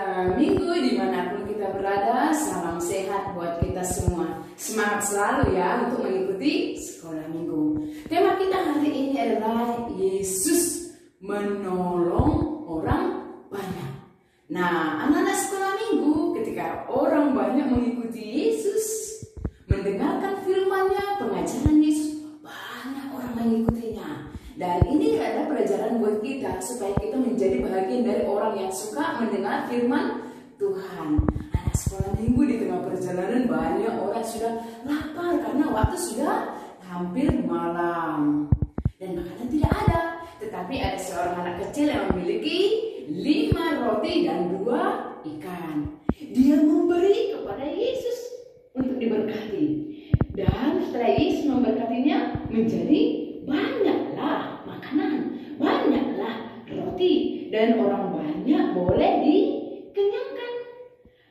sekolah minggu dimanapun kita berada, salam sehat buat kita semua. Semangat selalu ya untuk mengikuti sekolah minggu. Tema kita hari ini adalah Yesus menolong orang banyak. Nah, anak-anak sekolah minggu, ketika orang banyak mengikuti Yesus, mendengarkan firman-Nya, pengajaran Yesus, banyak orang mengikutinya. Dan ini adalah pelajaran buat kita supaya kita menjadi bagian dari orang yang suka mendengar firman Tuhan. Anak sekolah minggu di tengah perjalanan banyak orang sudah lapar karena waktu sudah hampir malam dan makanan tidak ada. Tetapi ada seorang anak kecil yang memiliki 5 roti dan 2 ikan. Dia memberi kepada Yesus untuk diberkati. Dan setelah Yesus memberkatinya, menjadi banyaklah makanan, banyaklah roti, dan orang banyak boleh dikenyangkan.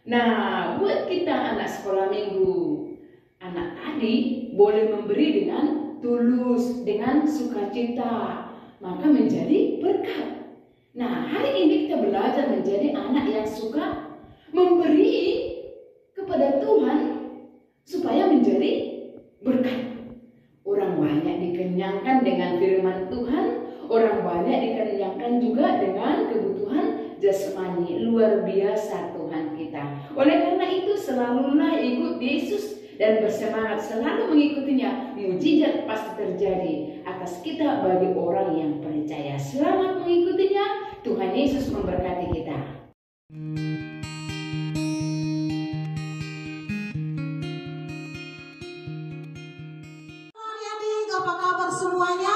Nah, buat kita anak sekolah minggu, anak tadi boleh memberi dengan tulus, dengan sukacita, maka menjadi berkat. Nah, hari ini kita belajar menjadi anak yang suka memberi kepada Tuhan supaya menjadi berkat. Orang banyak dikenyangkan dengan firman Tuhan, orang banyak dikenyangkan juga dengan kebutuhan jasmani. Luar biasa Tuhan kita. Oleh karena itu selalulah ikut Yesus dan bersemangat selalu mengikutinya. Mujizat pasti terjadi atas kita bagi orang yang percaya. Selamat mengikutinya. Tuhan Yesus memberkati kita. Apa kabar semuanya?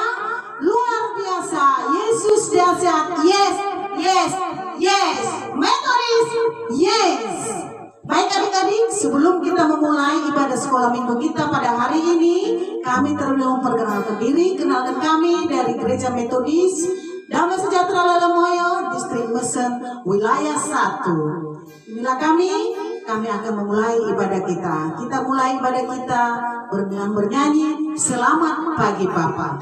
Luar biasa. Yesus dahsyat. Yes, yes, yes. Metodis. Yes. Baik adik-adik, sebelum kita memulai ibadah sekolah minggu kita pada hari ini, kami terlebih memperkenalkan diri. Kenalkan kami dari Gereja Metodis Damai Sejahtera Lalamoyo, Distrik Mesen, Wilayah 1. Inilah kami akan memulai ibadah kita. Kita mulai ibadah kita dengan bernyanyi Selamat Pagi Papa.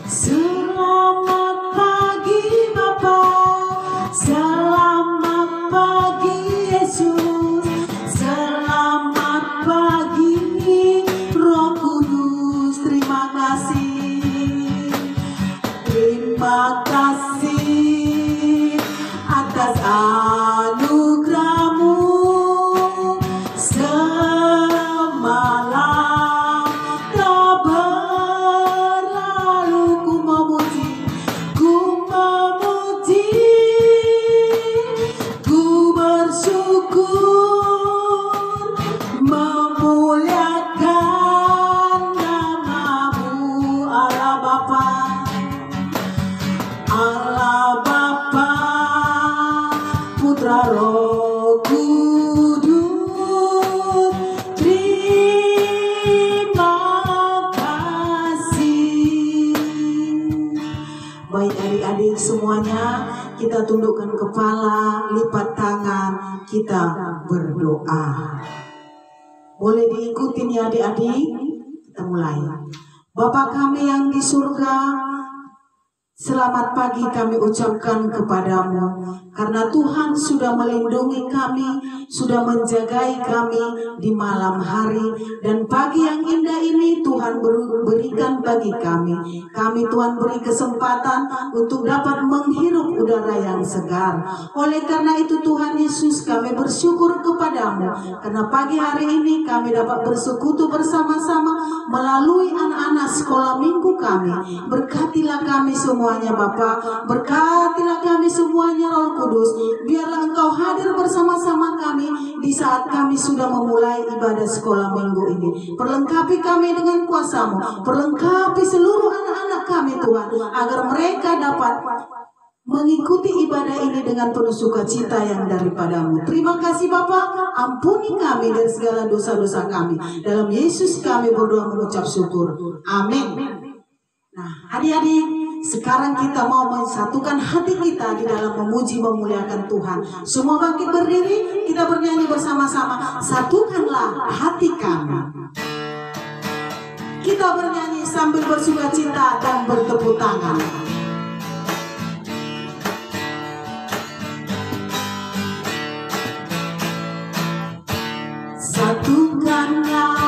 Selamat pagi Bapa, selamat pagi Yesus, selamat pagi Roh Kudus. Terima kasih, terima kasih atas anugerah-Mu. Semalam tak berlalu, ku memuji, ku bersyukur, memuliakan nama-Mu, Allah Bapa, Allah Bapa, Putra Roh Kudus. Terima kasih. Baik adik-adik semuanya, kita tundukkan kepala, lipat tangan, kita berdoa. Boleh diikutin ya adik-adik? Kita mulai. Bapa kami yang di surga, selamat pagi kami ucapkan kepadamu, karena Tuhan sudah melindungi kami, sudah menjagai kami di malam hari, dan pagi yang indah ini Tuhan berikan bagi kami. Kami Tuhan beri kesempatan untuk dapat menghirup udara yang segar. Oleh karena itu Tuhan Yesus, kami bersyukur kepadamu, karena pagi hari ini kami dapat bersekutu bersama-sama melalui anak-anak sekolah minggu kami. Berkatilah kami semuanya Bapa, berkatilah kami semuanya Roh Kudus. Biarlah Engkau hadir bersama-sama kami di saat kami sudah memulai ibadah sekolah minggu ini. Perlengkapi kami dengan kuasa-Mu, perlengkapi seluruh anak-anak kami Tuhan, agar mereka dapat mengikuti ibadah ini dengan penuh sukacita yang daripada-Mu. Terima kasih Bapa, ampuni kami dari segala dosa-dosa kami. Dalam Yesus kami berdoa mengucap syukur. Amin. Nah, adik-adik, sekarang kita mau mensatukan hati kita di dalam memuji memuliakan Tuhan. Semua bangkit berdiri, kita bernyanyi bersama-sama. Satukanlah hati kami. Kita bernyanyi sambil bersukacita dan bertepuk tangan. Satukanlah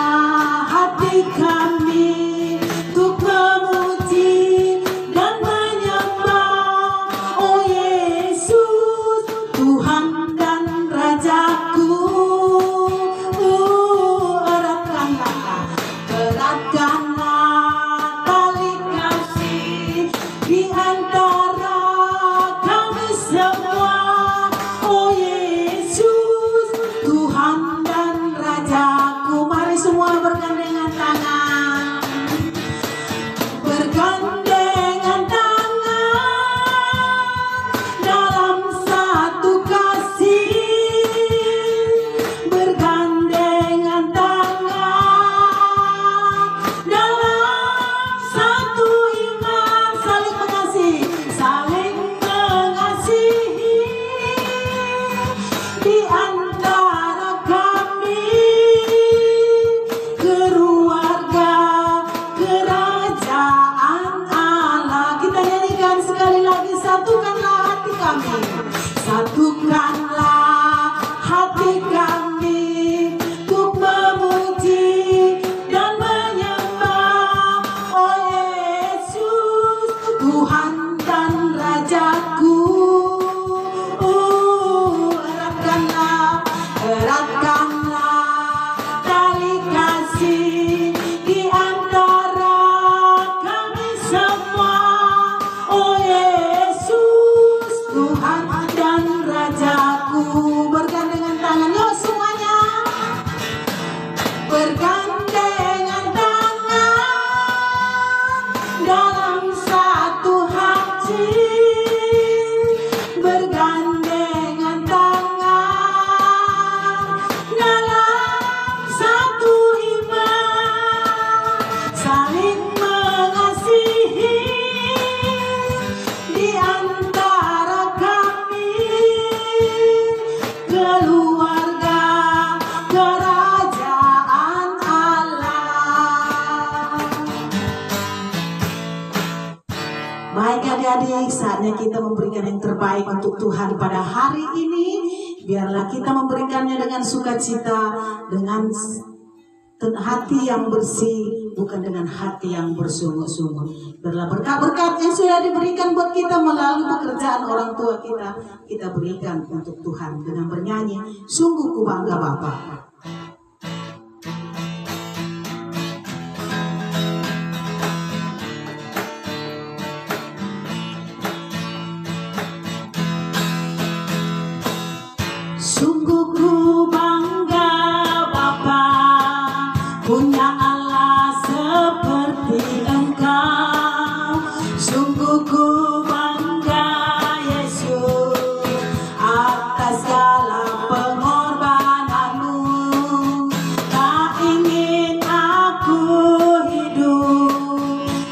hati kami untuk memuji dan menyembah, oh Yesus, Tuhan dan Rajaku. Eratkanlah tali kasih di antara kami semua, oh Yesus, Tuhan dan Rajaku. Mari semua bergandengan tangan, bergandengan tangan dalam satu kasih, bergandengan tangan dalam satu iman, saling mengasihi, saling mengasihi di antara kami, keluarga kerajaan Allah. Kita nyanyikan sekali lagi, satukanlah hati kami, satukanlah hati kami untuk memuji dan menyembah, oh Yesus, Tuhan dan Rajaku. Eratkanlah tali kasih di antara kami semua, oh Yesus, Tuhan dan Rajaku. Bergandengan tangan, yuk semuanya, bergandengan tangan dalam satu hati, bergandengan tangan dalam satu iman, saling mengasihi di antara kami, keluarga kerajaan Allah. Baik adik-adik, saatnya kita memberikan yang terbaik untuk Tuhan pada hari ini. Biarlah kita memberikannya dengan sukacita, dengan hati yang bersih, bukan dengan hati yang bersungut-sungut. Biarlah berkat-berkat yang sudah diberikan buat kita melalui pekerjaan orang tua kita, kita berikan untuk Tuhan dengan bernyanyi, sungguh ku bangga Bapa. Sungguh ku bangga Bapa, punya Allah seperti Engkau. Sungguh ku bangga Yesus, atas segala pengorbananmu. Tak ingin aku hidup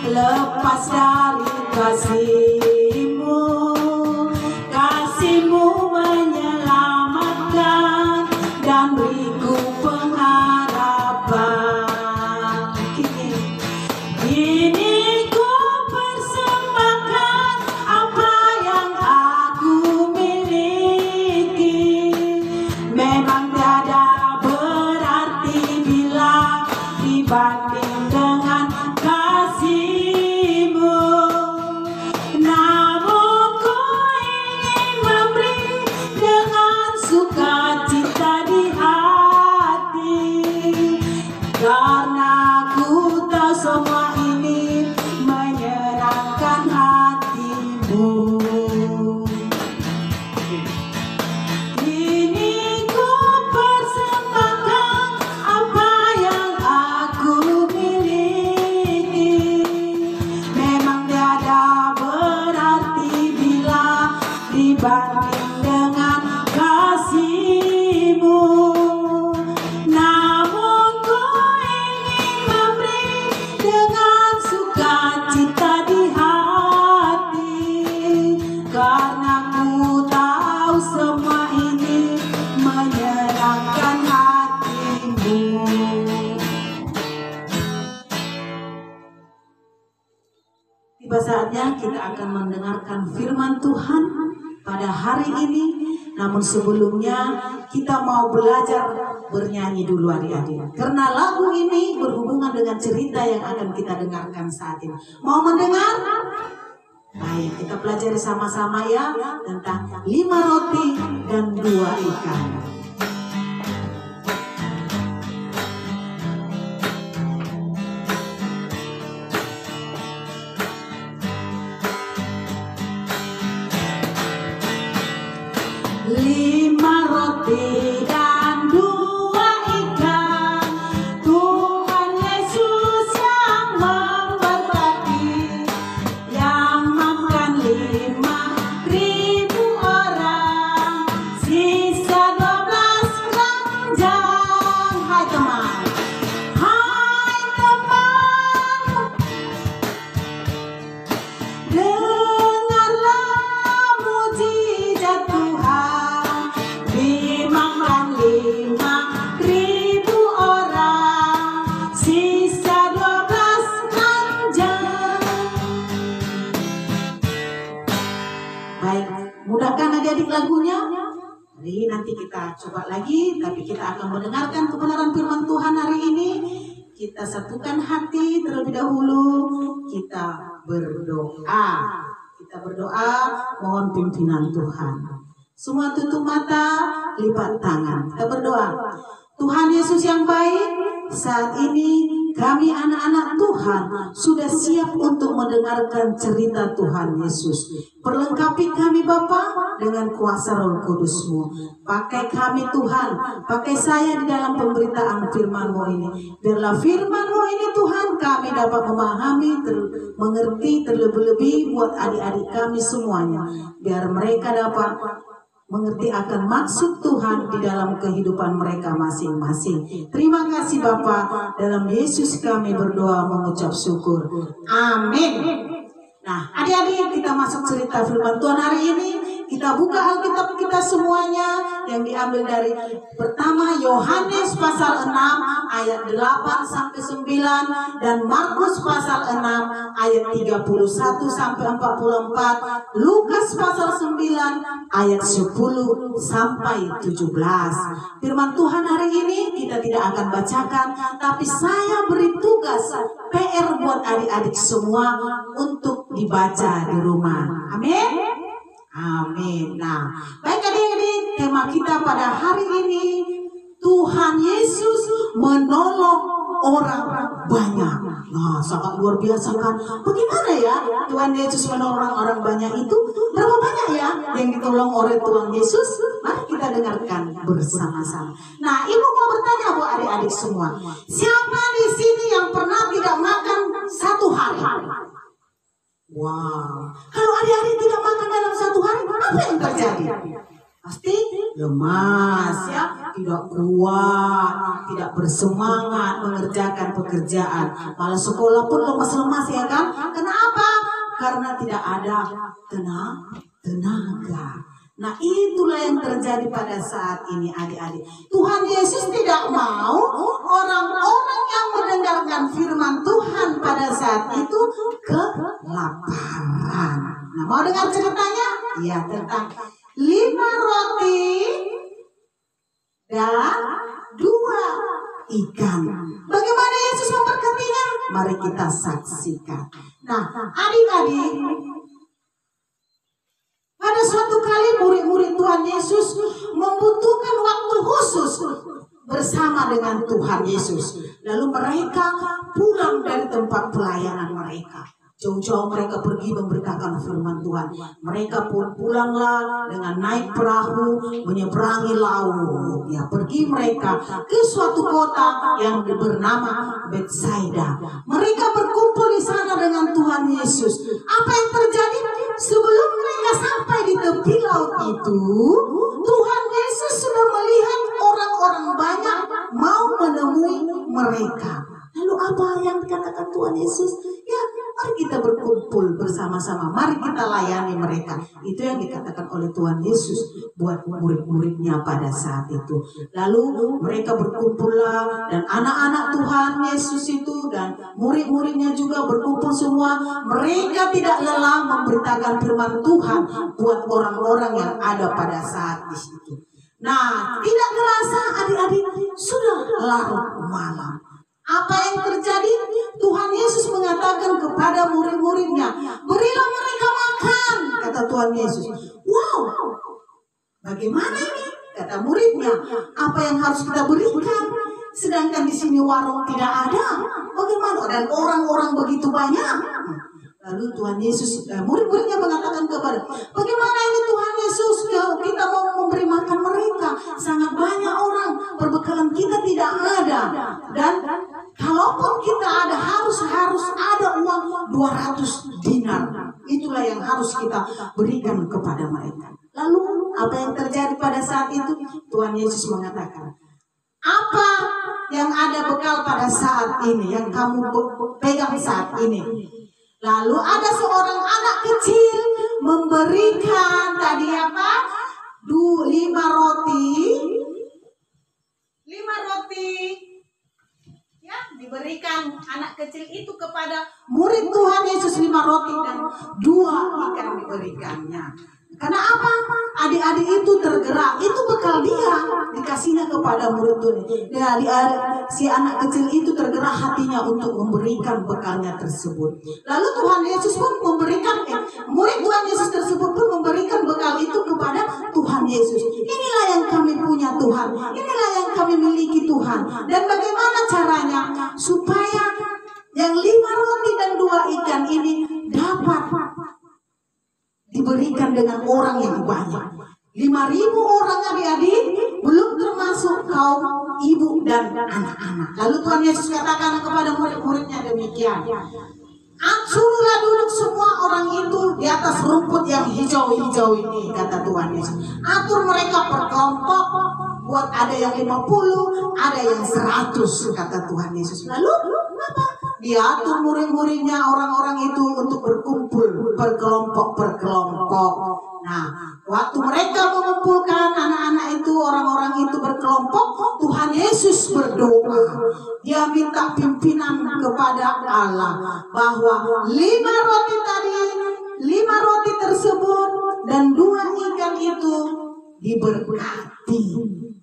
lepas dari kasih-Mu. Kasih-Mu menyelamatkan dan beriku pengharapan. Kini ku persembahkan apa yang aku miliki. Memang tiada berarti bila dibanding dengan kasih-Mu. Nah, Tiba saatnya kita akan mendengarkan firman Tuhan pada hari ini. Namun sebelumnya kita mau belajar bernyanyi dulu adik-adik. Karena lagu ini berhubungan dengan cerita yang akan kita dengarkan saat ini. Mau mendengar? Baik, kita pelajari sama-sama ya tentang 5 roti dan 2 ikan. Lagunya. Jadi nanti kita coba lagi, tapi kita akan mendengarkan kebenaran firman Tuhan hari ini. Kita satukan hati terlebih dahulu. Kita berdoa. Kita berdoa, mohon pimpinan Tuhan. Semua tutup mata, lipat tangan. Kita berdoa. Tuhan Yesus yang baik, saat ini kami anak-anak Tuhan sudah siap untuk mendengarkan cerita Tuhan Yesus. Perlengkapi kami Bapa dengan kuasa Roh Kudus-Mu. Pakai kami Tuhan, pakai saya di dalam pemberitaan firman-Mu ini. Biarlah firman-Mu ini Tuhan kami dapat memahami, mengerti terlebih-lebih buat adik-adik kami semuanya. Biar mereka dapat mengerti akan maksud Tuhan di dalam kehidupan mereka masing-masing. Terima kasih Bapa, dalam Yesus kami berdoa mengucap syukur. Amin. Nah, adik-adik kita masuk cerita firman Tuhan hari ini. Kita buka Alkitab kita semuanya yang diambil dari pertama Yohanes pasal 6 ayat 8 sampai 9 dan Markus pasal 6 ayat 31 sampai 44, Lukas pasal 9 ayat 10 sampai 17. Firman Tuhan hari ini kita tidak akan bacakan, tapi saya beri tugas PR buat adik-adik semua untuk dibaca di rumah. Amin. Amin. Nah, baik adik-adik, tema kita pada hari ini, Tuhan Yesus menolong orang banyak. Nah, sangat luar biasa kan? Bagaimana ya Tuhan Yesus menolong orang banyak itu? Berapa banyak ya yang ditolong oleh Tuhan Yesus? Mari kita dengarkan bersama-sama. Nah, Ibu mau bertanya buat adik-adik semua, siapa di sini yang pernah tidak makan 1 hari? Wow, kalau adik-adik tidak makan dalam 1 hari, apa yang terjadi? Pasti lemas ya, tidak kuat, tidak bersemangat mengerjakan pekerjaan. Malah sekolah pun lemas-lemas ya kan? Kenapa? Karena tidak ada tenaga. Nah, itulah yang terjadi pada saat ini adik-adik. Tuhan Yesus tidak mau orang-orang yang mendengarkan firman Tuhan pada saat itu kelaparan. Nah, mau dengar ceritanya? Ya, tentang 5 roti dan 2 ikan. Bagaimana Yesus memberkatinya? Mari kita saksikan. Nah, adik-adik, pada suatu kali murid-murid Tuhan Yesus membutuhkan waktu khusus bersama dengan Tuhan Yesus. Lalu mereka pulang dari tempat pelayanan mereka. Jauh-jauh mereka pergi memberitakan firman Tuhan. Mereka pun pulanglah dengan naik perahu menyeberangi laut. Ya, pergi mereka ke suatu kota yang bernama Betsaida. Mereka berkumpul di sana dengan Tuhan Yesus. Apa yang terjadi? Sebelum mereka sampai di tepi laut itu, Tuhan Yesus sudah melihat orang-orang banyak mau menemui mereka. Lalu apa yang dikatakan Tuhan Yesus? Ya, mari kita berkumpul bersama-sama, mari kita layani mereka. Itu yang dikatakan oleh Tuhan Yesus buat murid-muridnya pada saat itu. Lalu mereka berkumpullah, dan anak-anak Tuhan Yesus itu dan murid-muridnya juga berkumpul semua. Mereka tidak lelah memberitakan firman Tuhan buat orang-orang yang ada pada saat di situ. Nah, tidak terasa adik-adik sudah larut malam. Apa yang terjadi? Tuhan Yesus mengatakan kepada murid-muridnya, berilah mereka makan, kata Tuhan Yesus. Wow, bagaimana ini? Kata muridnya, apa yang harus kita berikan? Sedangkan di sini warung tidak ada. Bagaimana? Dan orang-orang begitu banyak. Lalu Tuhan Yesus, murid-muridnya mengatakan kepada, bagaimana ini Tuhan Yesus, kita mau memberi makan mereka, sangat banyak orang, perbekalan kita tidak ada, dan kalaupun kita ada harus ada uang 200 dinar. Itulah yang harus kita berikan kepada mereka. Lalu apa yang terjadi pada saat itu? Tuhan Yesus mengatakan, apa yang ada bekal pada saat ini, yang kamu pegang saat ini? Lalu ada seorang anak kecil memberikan tadi apa? 5 roti. Ya, diberikan anak kecil itu kepada murid Tuhan Yesus, 5 roti dan 2 ikan diberikannya. Karena apa? Adik-adik itu tergerak, itu bekal dia, dikasihnya kepada murid Tuhan. Si anak kecil itu tergerak hatinya untuk memberikan bekalnya tersebut. Lalu Tuhan Yesus pun memberikan, murid Tuhan Yesus tersebut pun memberikan bekal itu kepada Tuhan Yesus. Inilah yang kami punya Tuhan, inilah yang kami miliki Tuhan. Dan bagaimana caranya supaya yang 5 roti dan 2 ikan ini dapat diberikan dengan orang yang banyak. 5.000 orang adik-adik, belum termasuk kaum ibu dan anak-anak. Lalu Tuhan Yesus katakan kepada murid-muridnya demikian, suruhlah duduk semua orang itu di atas rumput yang hijau-hijau ini, kata Tuhan Yesus. Atur mereka per kelompok, buat ada yang 50, ada yang 100, kata Tuhan Yesus. Lalu apa? Diatur murid-muridnya, orang-orang itu untuk berkumpul per kelompok. Nah, waktu mereka mengumpulkan anak-anak itu, orang-orang itu berkelompok, Tuhan Yesus berdoa. Dia minta pimpinan kepada Allah bahwa 5 roti tersebut dan 2 ikan itu diberkati,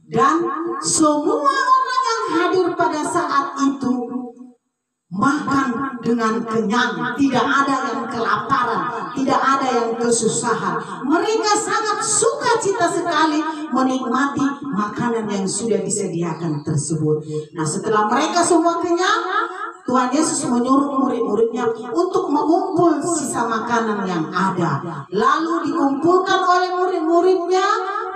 dan semua orang yang hadir pada saat itu makan dengan kenyang, tidak ada yang kelaparan, tidak ada yang kesusahan. Mereka sangat sukacita sekali menikmati makanan yang sudah disediakan tersebut. Nah, setelah mereka semua kenyang, Tuhan Yesus menyuruh murid-muridnya untuk mengumpul sisa makanan yang ada. Lalu dikumpulkan oleh murid-muridnya,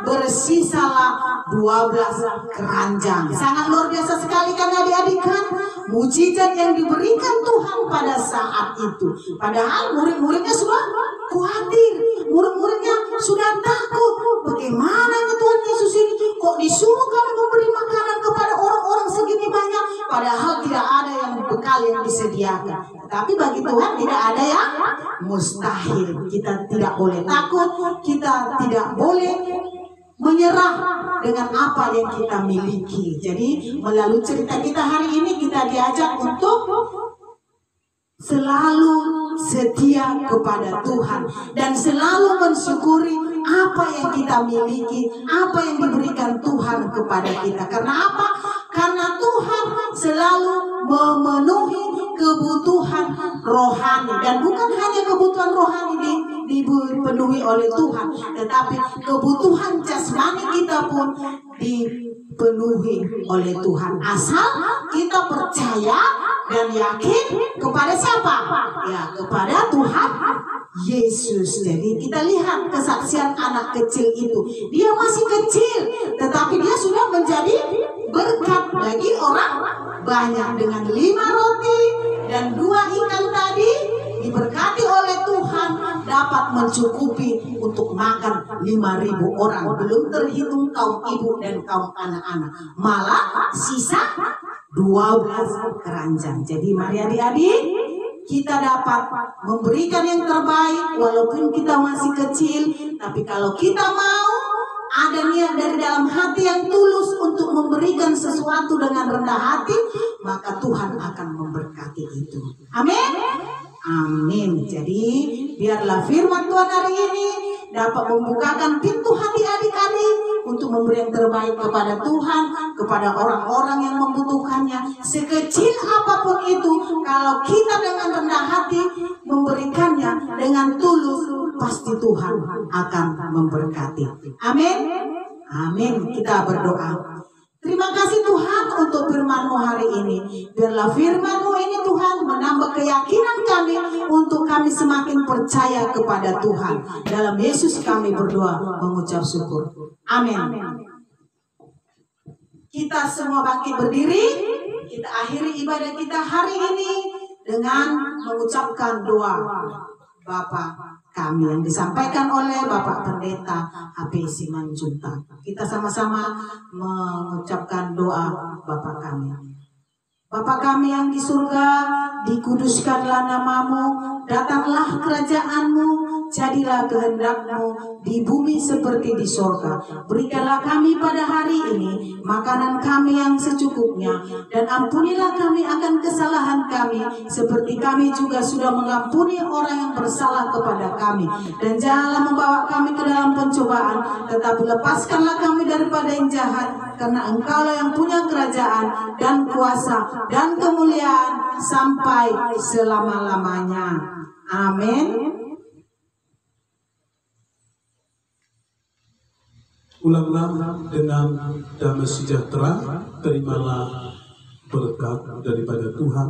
bersisalah 12 keranjang. Sangat luar biasa sekali kan adik-adik kan? Mujizat yang diberikan Tuhan pada saat itu. Padahal murid-muridnya sudah khawatir, murid-muridnya sudah takut. Bagaimana ini Tuhan Yesus ini? Kok disuruh kami memberi makanan kepada orang-orang segini banyak? Padahal tidak ada yang bekal yang disediakan. Tapi bagi Tuhan tidak ada yang mustahil. Kita tidak boleh takut, kita tidak boleh menyerah dengan apa yang kita miliki. Jadi melalui cerita kita hari ini kita diajak untuk selalu setia kepada Tuhan dan selalu mensyukuri apa yang kita miliki, apa yang diberikan Tuhan kepada kita. Karena apa? Karena Tuhan selalu memenuhi kebutuhan rohani, dan bukan hanya kebutuhan rohani dipenuhi oleh Tuhan, tetapi kebutuhan jasmani kita pun dipenuhi oleh Tuhan, asal kita percaya dan yakin kepada siapa? Ya, kepada Tuhan Yesus. Jadi kita lihat kesaksian anak kecil itu. Dia masih kecil, tetapi dia sudah menjadi berkat bagi orang banyak. Dengan 5 roti dan 2 ikan tadi diberkati oleh Tuhan, dapat mencukupi untuk makan 5.000 orang. Belum terhitung kaum ibu dan kaum anak-anak. Malah sisa 12 keranjang. Jadi mari adik-adik, kita dapat memberikan yang terbaik walaupun kita masih kecil. Tapi kalau kita mau ada niat dari dalam hati yang tulus untuk memberikan sesuatu dengan rendah hati, maka Tuhan akan memberkati itu. Amin. Amin. Jadi biarlah firman Tuhan hari ini dapat membukakan pintu hati adik-adik untuk memberi yang terbaik kepada Tuhan, kepada orang-orang yang membutuhkannya. Sekecil apapun itu, kalau kita dengan rendah hati memberikannya dengan tulus, pasti Tuhan akan memberkati. Amin. Amin. Kita berdoa. Terima kasih Tuhan untuk firman-Mu hari ini. Biarlah firman-Mu ini Tuhan menambah keyakinan kami untuk kami semakin percaya kepada Tuhan. Dalam Yesus kami berdoa mengucap syukur. Amin. Kita semua bangkit berdiri. Kita akhiri ibadah kita hari ini dengan mengucapkan doa Bapa kami yang disampaikan oleh Bapak Pendeta HP Simanjuntak. Kita sama-sama mengucapkan doa Bapa kami. Bapa kami yang di surga, dikuduskanlah namamu, datanglah kerajaan-Mu, jadilah kehendak-Mu di bumi seperti di sorga. Berikanlah kami pada hari ini makanan kami yang secukupnya, dan ampunilah kami akan kesalahan kami, seperti kami juga sudah mengampuni orang yang bersalah kepada kami. Dan janganlah membawa kami ke dalam pencobaan, tetapi lepaskanlah kami daripada yang jahat, karena Engkaulah yang punya kerajaan dan kuasa dan kemuliaan sampai selama-lamanya. Amin. Ulanglah dengan damai sejahtera, terimalah berkat daripada Tuhan.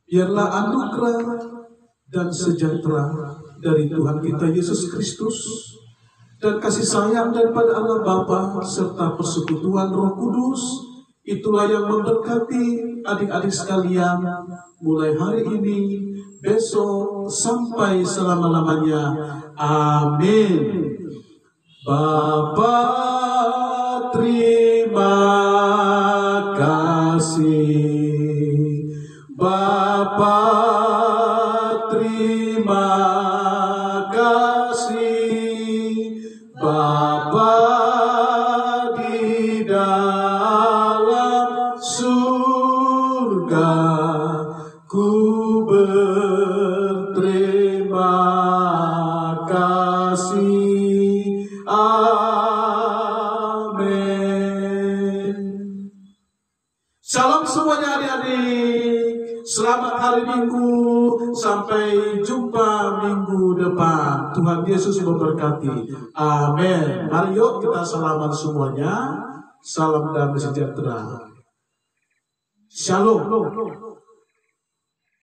Biarlah anugerah dan sejahtera dari Tuhan kita Yesus Kristus dan kasih sayang daripada Allah Bapa serta persekutuan Roh Kudus, itulah yang memberkati adik-adik sekalian mulai hari ini, besok, sampai selama-lamanya. Amin. Bapa, terima kasih. Bapa, terima kasih. Bapa di dalam surga, ku berterima kasih. Amin. Salam semuanya adik-adik. Selamat hari Minggu. Sampai jumpa minggu depan. Tuhan Yesus memberkati. Amin. Mari yuk kita salaman semuanya. Salam damai sejahtera. Shalom.